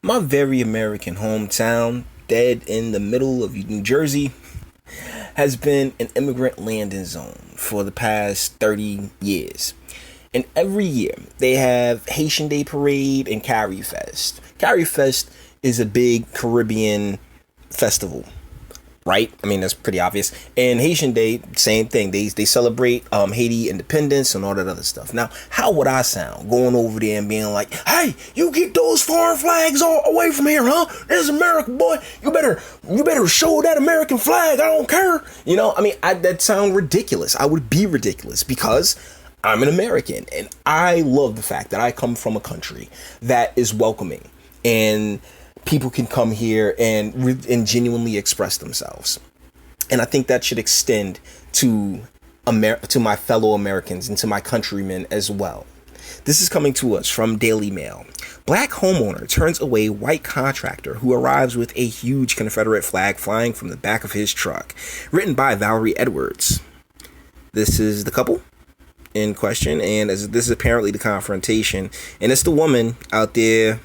My very American hometown, dead in the middle of New Jersey, has been an immigrant landing zone for the past 30 years. And every year they have Haitian Day Parade and Carry Fest. Carry Fest is a big Caribbean festival, right? I mean, that's pretty obvious. And Haitian Day, same thing. They celebrate Haiti independence and all that other stuff. Now, how would I sound going over there and being like, "Hey, you get those foreign flags all away from here, huh? This is America, boy. You better show that American flag. I don't care." That sound ridiculous. I would be ridiculous because I'm an American, and I love the fact that I come from a country that is welcoming and people can come here and genuinely express themselves. And I think that should extend to my fellow Americans and to my countrymen as well. This is coming to us from Daily Mail. Black homeowner turns away white contractor who arrives with a huge Confederate flag flying from the back of his truck. Written by Valerie Edwards. This is the couple in question, and this is apparently the confrontation, and it's the woman out there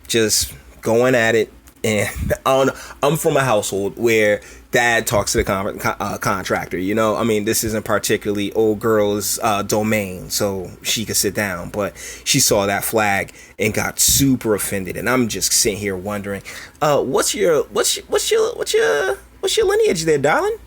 just going at it. And I'm from a household where dad talks to the contractor. This isn't particularly old girl's domain, so she could sit down. But she saw that flag and got super offended, and I'm just sitting here wondering, what's your lineage there, darling?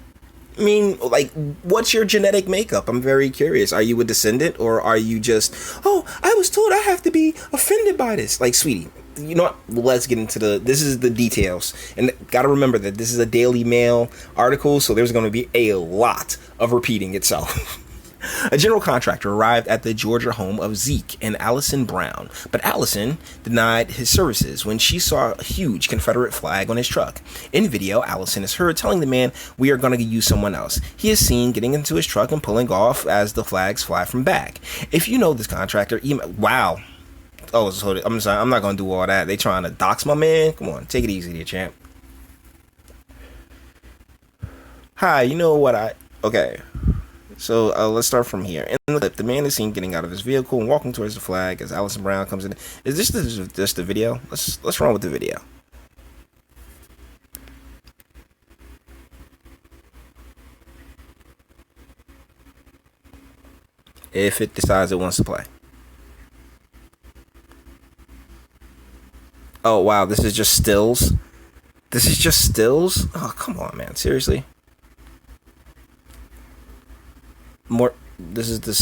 I mean, like, what's your genetic makeup? I'm very curious. Are you a descendant, or are you just, "Oh, I was told I have to be offended by this"? Like, sweetie, you know what? Let's get into this is the details. And got to remember that this is a Daily Mail article, so there's going to be a lot of repeating itself. A general contractor arrived at the Georgia home of Zeke and Allison Brown, but Allison denied his services when she saw a huge Confederate flag on his truck. In video, Allison is heard telling the man, "We are going to use someone else." He is seen getting into his truck and pulling off as the flags fly from back. If you know this contractor, wow. Oh, I'm sorry, I'm not going to do all that. They trying to dox my man? Come on, take it easy there, champ. Hi, you know what okay. So let's start from here. In the clip, the man is seen getting out of his vehicle and walking towards the flag as Allison Brown comes in. Is this just the video? Let's run with the video. If it decides it wants to play. Oh wow, this is just stills. This is just stills. Oh come on, man, seriously. This is the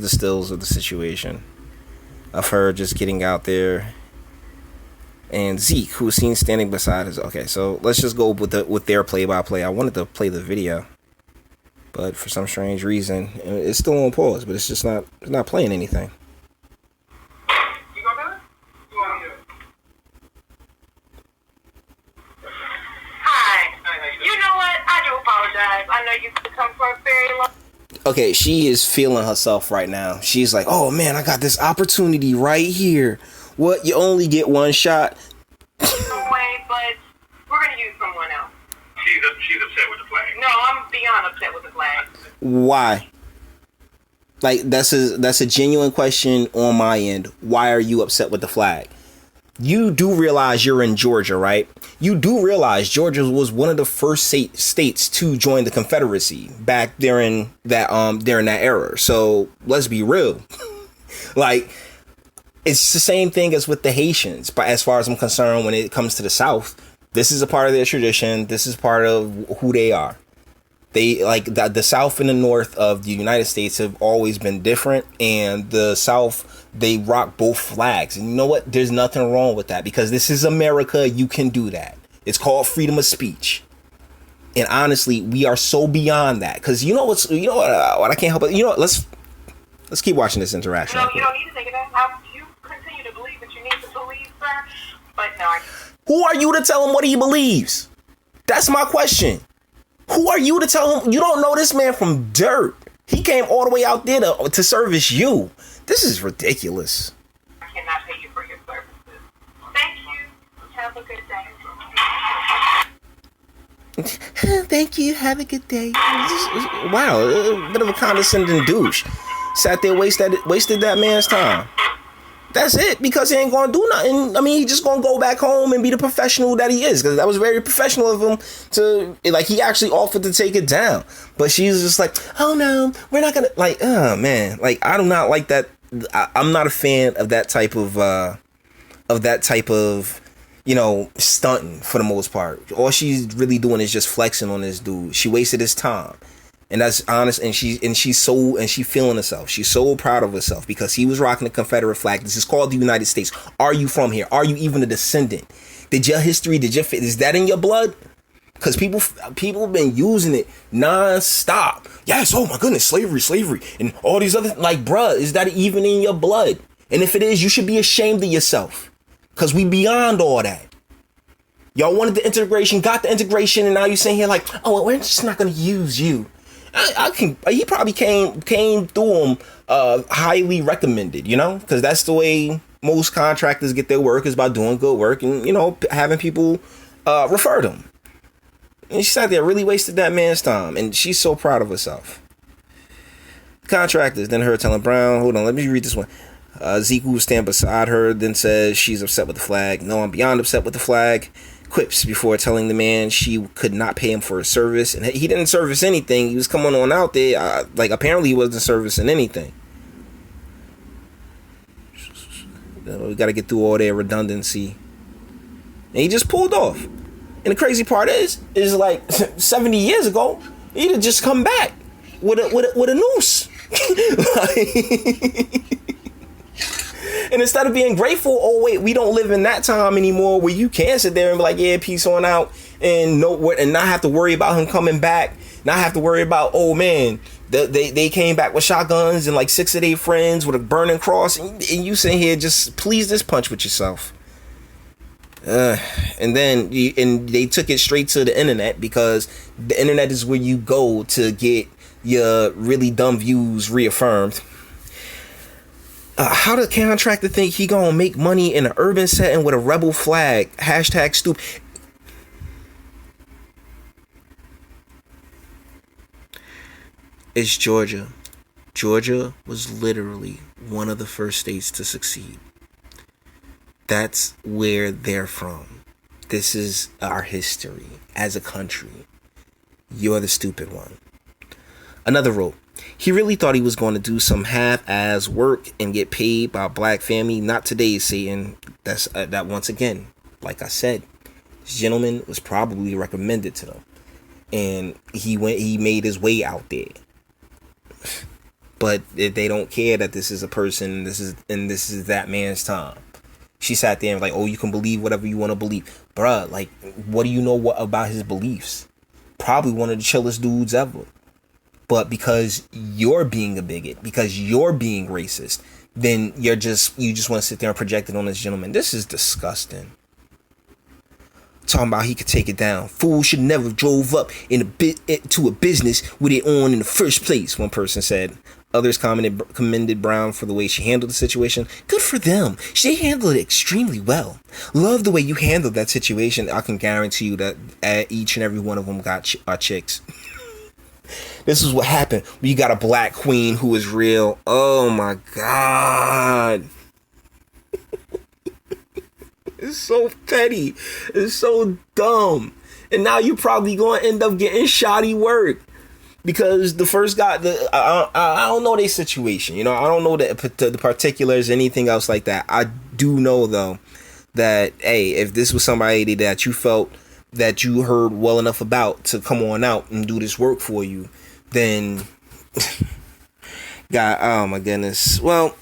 stills of the situation of her just getting out there, and Zeke, who's seen standing beside his. Okay, so let's just go with their play-by-play. I wanted to play the video, but for some strange reason, it's still on pause. But it's not playing anything. You gonna do it? You wanna do it? Hi. You know what? I do apologize. I know you've come for a very long. Okay, she is feeling herself right now. She's like, "Oh man, I got this opportunity right here. What? You only get one shot." No way, but we're gonna use someone else. She's upset with the flag. No, I'm beyond upset with the flag. Why? Like, that's a genuine question on my end. Why are you upset with the flag? You do realize you're in Georgia, right? You do realize Georgia was one of the first states to join the Confederacy back during that era. So let's be real. Like, it's the same thing as with the Haitians. But as far as I'm concerned, when it comes to the South, this is a part of their tradition. This is part of who they are. They like the South and the North of the United States have always been different, and the South, they rock both flags. And you know what? There's nothing wrong with that because this is America. You can do that. It's called freedom of speech. And honestly, we are so beyond that because what I can't help it. Let's keep watching this interaction. No, you don't need to take it out. You continue to believe what you need to believe, sir. But no. Who are you to tell him what he believes? That's my question. Who are you to tell him? You don't know this man from dirt. He came all the way out there to service you. This is ridiculous. I cannot pay you for your services. Thank you. Have a good day. Thank you. Have a good day. Wow, a bit of a condescending douche. Sat there, wasted that man's time. That's it, because he ain't gonna do nothing. I mean, he just gonna go back home and be the professional that he is, because that was very professional of him to, like, he actually offered to take it down. But she's just like, oh no, we're not gonna, like, oh man, like, I do not like that. I'm not a fan of that type of you know, stunting for the most part. All she's really doing is just flexing on this dude. She wasted his time. And that's honest, and she feeling herself. She's so proud of herself because he was rocking the Confederate flag. This is called the United States. Are you from here? Are you even a descendant? Is that in your blood? Because people have been using it non-stop. Yes, oh my goodness, slavery, and all these other, like, bruh, is that even in your blood? And if it is, you should be ashamed of yourself. Because we beyond all that. Y'all wanted the integration, got the integration, and now you're saying here like, oh, well, we're just not going to use you. He probably came through him highly recommended, you know, because that's the way most contractors get their work, is by doing good work and, you know, having people refer them. And she sat there, really wasted that man's time, and she's so proud of herself. Contractors then her telling Brown, hold on, let me read this one. Zeke, who was standing beside her, then says she's upset with the flag. No, I'm beyond upset with the flag. Quips before telling the man she could not pay him for his service, and he didn't service anything. He was coming on out there like, apparently he wasn't servicing anything. We got to get through all their redundancy, and he just pulled off. And the crazy part is like 70 years ago, he'd have just come back with a noose. And instead of being grateful, oh wait, we don't live in that time anymore where you can sit there and be like, yeah, peace on out, and not have to worry about him coming back, not have to worry about, oh man, they came back with shotguns and like 6 of their friends with a burning cross, and you sitting here just please this punch with yourself. And then they took it straight to the internet, because the internet is where you go to get your really dumb views reaffirmed. How does contractor think he gonna make money in an urban setting with a rebel flag? Hashtag stupid. It's Georgia. Georgia was literally one of the first states to succeed. That's where they're from. This is our history as a country. You're the stupid one. Another wrote, he really thought he was going to do some half-ass work and get paid by a black family. Not today, Satan. That's that once again, like I said, this gentleman was probably recommended to them, and he made his way out there. But they don't care that this is a person. This is that man's time. She sat there and like, oh, you can believe whatever you want to believe, bruh. Like, what do you know about his beliefs? Probably one of the chillest dudes ever. But because you're being a bigot, because you're being racist, then you just want to sit there and project it on this gentleman. This is disgusting. Talking about he could take it down. Fool should never have drove up to a business with it on in the first place, one person said. Others commended Brown for the way she handled the situation. Good for them. She handled it extremely well. Love the way you handled that situation. I can guarantee you that each and every one of them got chicks. This is what happened when you got a black queen who is real. Oh my God. It's so petty. It's so dumb. And now you're probably going to end up getting shoddy work. Because the first guy, I don't know their situation. You know, I don't know the particulars, anything else like that. I do know, though, that, hey, if this was somebody that you felt that you heard well enough about to come on out and do this work for you, then, God, oh my goodness. Well,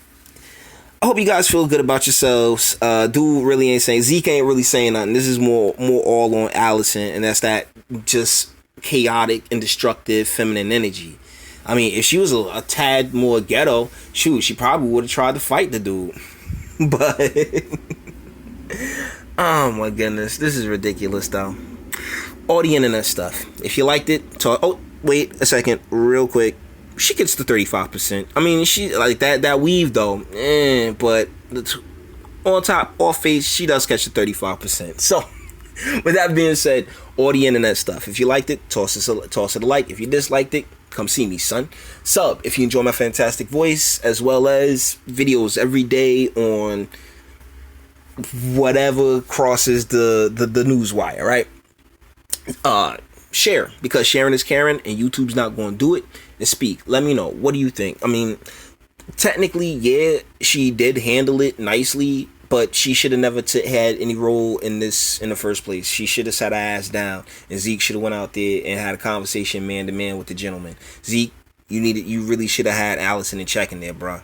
I hope you guys feel good about yourselves. Dude really ain't saying, Zeke ain't really saying nothing. This is more all on Allison, and that's that just chaotic and destructive feminine energy. I mean, if she was a tad more ghetto, shoot, she probably would have tried to fight the dude. But oh my goodness, this is ridiculous though. All the internet stuff. If you liked it, talk. Oh, wait a second, real quick. She gets the 35%. I mean, she like that weave though. But on top, off face, she does catch the 35%. So, with that being said, all the internet stuff. If you liked it, toss it a like. If you disliked it, come see me, son. Sub if you enjoy my fantastic voice, as well as videos every day on whatever crosses the news wire, right? Share, because sharing is caring, and YouTube's not going to do it. And speak. Let me know. What do you think? I mean, technically, yeah, she did handle it nicely, but she should have never had any role in this in the first place. She should have sat her ass down, and Zeke should have went out there and had a conversation man to man with the gentleman. Zeke, you really should have had Allison in check in there, bruh.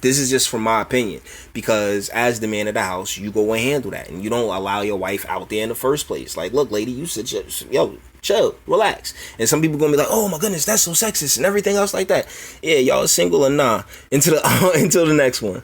This is just from my opinion, because as the man of the house, you go and handle that, and you don't allow your wife out there in the first place. Like, look, lady, you sit, yo, chill, relax. And some people gonna be like, oh my goodness, that's so sexist and everything else like that. Yeah, y'all single or nah? Until the next one.